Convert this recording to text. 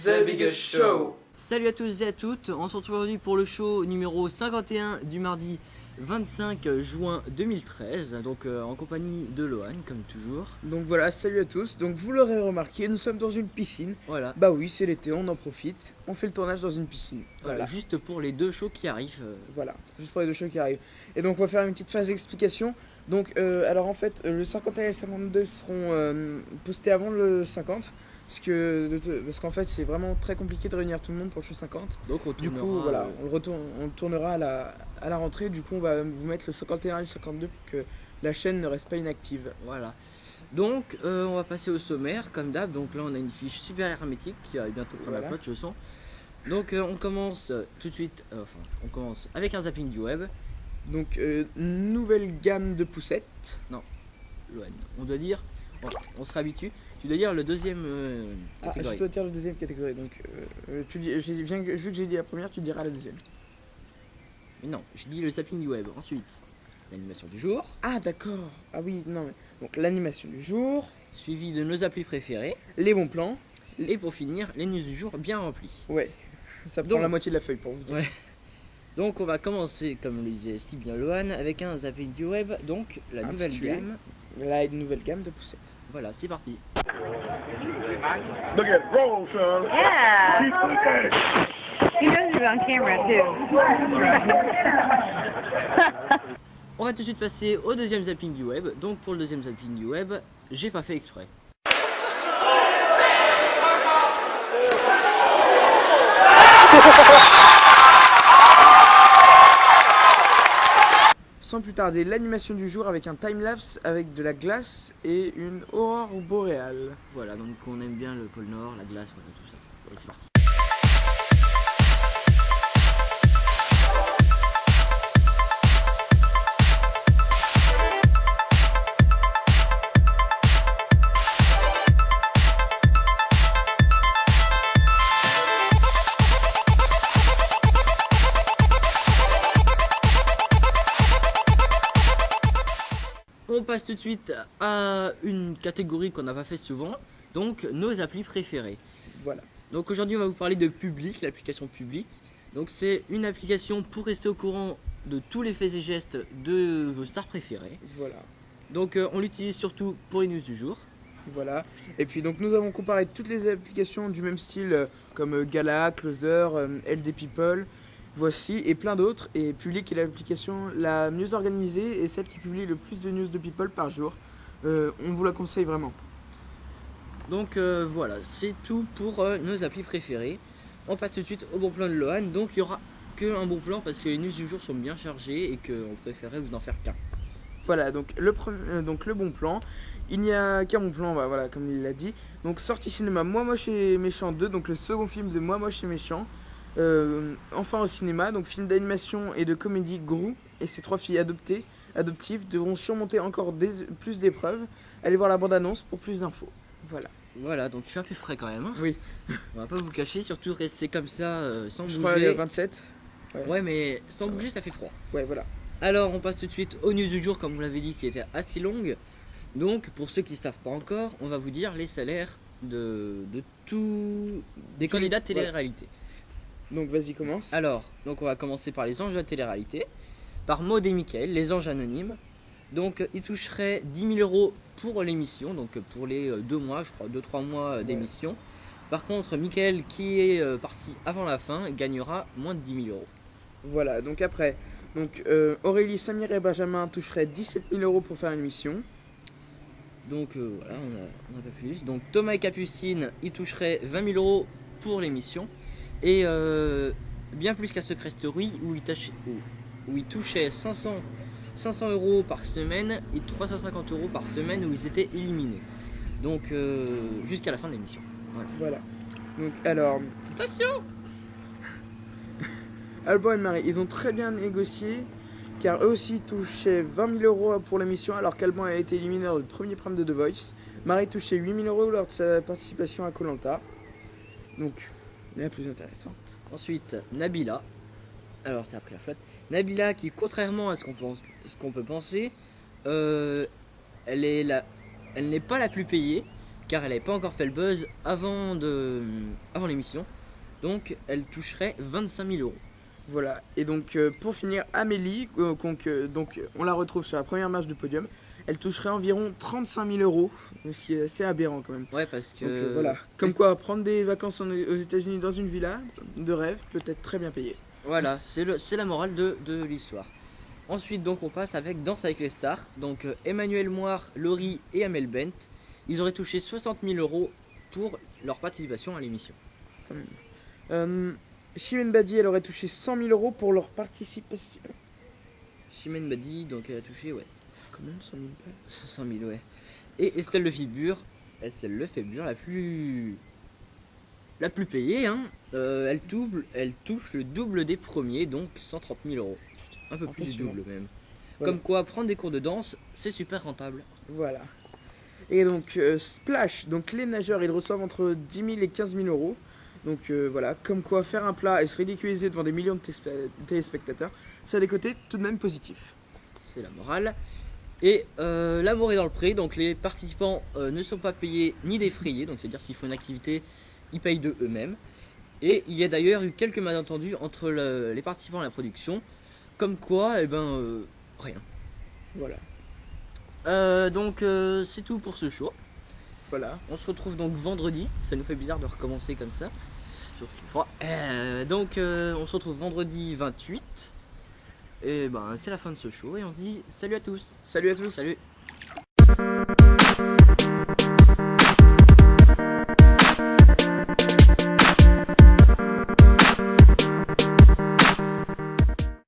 The Biggest Show. Salut à tous et à toutes, on se retrouve aujourd'hui pour le show numéro 51 du mardi 25 juin 2013, donc en compagnie de Lohan comme toujours. Donc voilà, salut à tous. Donc vous l'aurez remarqué, nous sommes dans une piscine. Voilà. Bah oui, c'est l'été, on en profite. On fait le tournage dans une piscine. Voilà, juste pour les deux shows qui arrivent. Voilà, juste pour les deux shows qui arrivent. Et donc on va faire une petite phase d'explication. Donc alors en fait, le 51 et le 52 seront postés avant le 50. Parce qu'en fait c'est vraiment très compliqué de réunir tout le monde pour le show 50. Donc on du coup voilà, on le tournera à la rentrée. Du coup on va vous mettre le 51 et le 52 pour que la chaîne ne reste pas inactive. Voilà. Donc on va passer au sommaire comme d'hab. Donc là on a une fiche super hermétique qui va bientôt prendre la pote, je sens. Donc on commence tout de suite, on commence avec un zapping du web. Donc nouvelle gamme de poussettes. Non, Lohan, on doit dire, on se réhabitue. Tu dois dire le deuxième catégorie. Je dois dire le deuxième catégorie. Donc tu dis, vu que j'ai dit la première, tu diras la deuxième. Mais non, je dis le zapping du web. Ensuite, l'animation du jour. Ah d'accord. Ah oui, non mais donc l'animation du jour, suivi de nos applis préférés. les bons plans. Et pour finir, les news du jour bien remplies. Ouais, ça prend la moitié de la feuille pour vous dire. Ouais. Donc on va commencer, comme le disait si bien Lohan, avec un zapping du web, donc la nouvelle gamme. Là, une nouvelle gamme de poussettes. Voilà, c'est parti. Look at roll, son. Yeah. He knows you're on camera too. On va tout de suite passer au deuxième zapping du web. Donc pour le deuxième zapping du web, j'ai pas fait exprès. Sans plus tarder, l'animation du jour avec un timelapse avec de la glace et une aurore boréale. Voilà, donc on aime bien le pôle Nord, la glace, voilà tout ça. Allez, c'est parti. On passe tout de suite à une catégorie qu'on n'a pas fait souvent, donc nos applis préférées. Voilà. Donc aujourd'hui on va vous parler de Public, l'application Public. Donc c'est une application pour rester au courant de tous les faits et gestes de vos stars préférées. Voilà. Donc on l'utilise surtout pour les news du jour. Voilà. Et puis donc nous avons comparé toutes les applications du même style comme Gala, Closer, LD People. Voici et plein d'autres, et Public est l'application la mieux organisée et celle qui publie le plus de news de people par jour. On vous la conseille vraiment. Donc voilà, c'est tout pour nos applis préférées. On passe tout de suite au bon plan de Lohan. Donc il n'y aura qu'un bon plan parce que les news du jour sont bien chargées et qu'on préférait vous en faire qu'un. Voilà, donc le bon plan. Il n'y a qu'un bon plan, bah, voilà, comme il l'a dit. Donc sortie cinéma Moi Moche et Méchant 2, donc le second film de Moi Moche et Méchant. Enfin au cinéma, donc film d'animation et de comédie Gru et ses 3 filles adoptives devront surmonter encore plus d'épreuves. Allez voir la bande-annonce pour plus d'infos. Voilà. Voilà, donc il fait un peu frais quand même. Hein. Oui. On va pas vous le cacher, surtout rester comme ça sans bouger. Je crois le 27. Ouais, mais sans bouger ça fait froid. Ouais, voilà. Alors on passe tout de suite aux news du jour, comme vous l'avez dit, qui était assez longue. Donc pour ceux qui ne savent pas encore, on va vous dire les salaires de tous des candidats de télé-réalité. Donc vas-y, commence. Alors, donc on va commencer par les anges de la télé-réalité, par Maud et Mickaël, les anges anonymes. Donc ils toucheraient 10 000 euros pour l'émission, donc pour les 2 mois, je crois, 2-3 mois d'émission. Par contre, Mickaël, qui est parti avant la fin, gagnera moins de 10 000 euros. Voilà, donc après, Aurélie, Samir et Benjamin toucheraient 17 000 euros pour faire l'émission. Donc voilà, on a pas plus. Donc Thomas et Capucine, ils toucheraient 20 000 euros pour l'émission. Et bien plus qu'à Secret Story où ils touchaient 500 euros par semaine et 350 euros par semaine où ils étaient éliminés. Donc jusqu'à la fin de l'émission. Voilà. Donc alors... Attention. Alban et Marie, ils ont très bien négocié car eux aussi touchaient 20 000 euros pour l'émission alors qu'Alban a été éliminé dans le premier prime de The Voice. Marie touchait 8 000 euros lors de sa participation à Koh Lanta. Donc... la plus intéressante. Ensuite, Nabila. Alors, c'est après la flotte. Nabila, qui, contrairement à ce qu'on peut penser, elle n'est pas la plus payée. car elle n'avait pas encore fait le buzz avant l'émission. Donc elle toucherait 25 000 euros. Voilà, et donc pour finir, Amélie, donc on la retrouve sur la première marche du podium. Elle toucherait environ 35 000 euros, ce qui est assez aberrant quand même. Ouais, parce que. Donc voilà, comme quoi prendre des vacances aux États-Unis dans une villa de rêve peut être très bien payé. Voilà, c'est la morale de l'histoire. Ensuite, donc, on passe avec Danse avec les stars. Donc, Emmanuel Moir, Laurie et Amel Bent, ils auraient touché 60 000 euros pour leur participation à l'émission. Quand même. Chimène Badi, elle aurait touché 100 000 euros pour leur participation. Chimène Badi, donc elle a touché, ouais, Quand même 100 000 balles. 100 000, ouais. Et Estelle Lefébure, la plus payée, hein. Elle touche le double des premiers, donc 130 000 euros. Un peu plus du Impressionnant. double même. Voilà. Comme quoi, prendre des cours de danse, c'est super rentable. Voilà. Et donc Splash, donc les nageurs, ils reçoivent entre 10 000 et 15 000 euros. Donc voilà, comme quoi faire un plat et se ridiculiser devant des millions de téléspectateurs, ça a des côtés tout de même positifs. C'est la morale. Et l'amour est dans le pré, donc les participants ne sont pas payés ni défrayés, donc c'est-à-dire s'ils font une activité, ils payent de eux-mêmes. Et il y a d'ailleurs eu quelques malentendus entre les participants et la production, comme quoi, rien. Voilà. Donc c'est tout pour ce show. Voilà. On se retrouve donc vendredi, ça nous fait bizarre de recommencer comme ça, sauf qu'il fera. On se retrouve vendredi 28. Et c'est la fin de ce show et on se dit salut à tous. Salut à tous. Salut.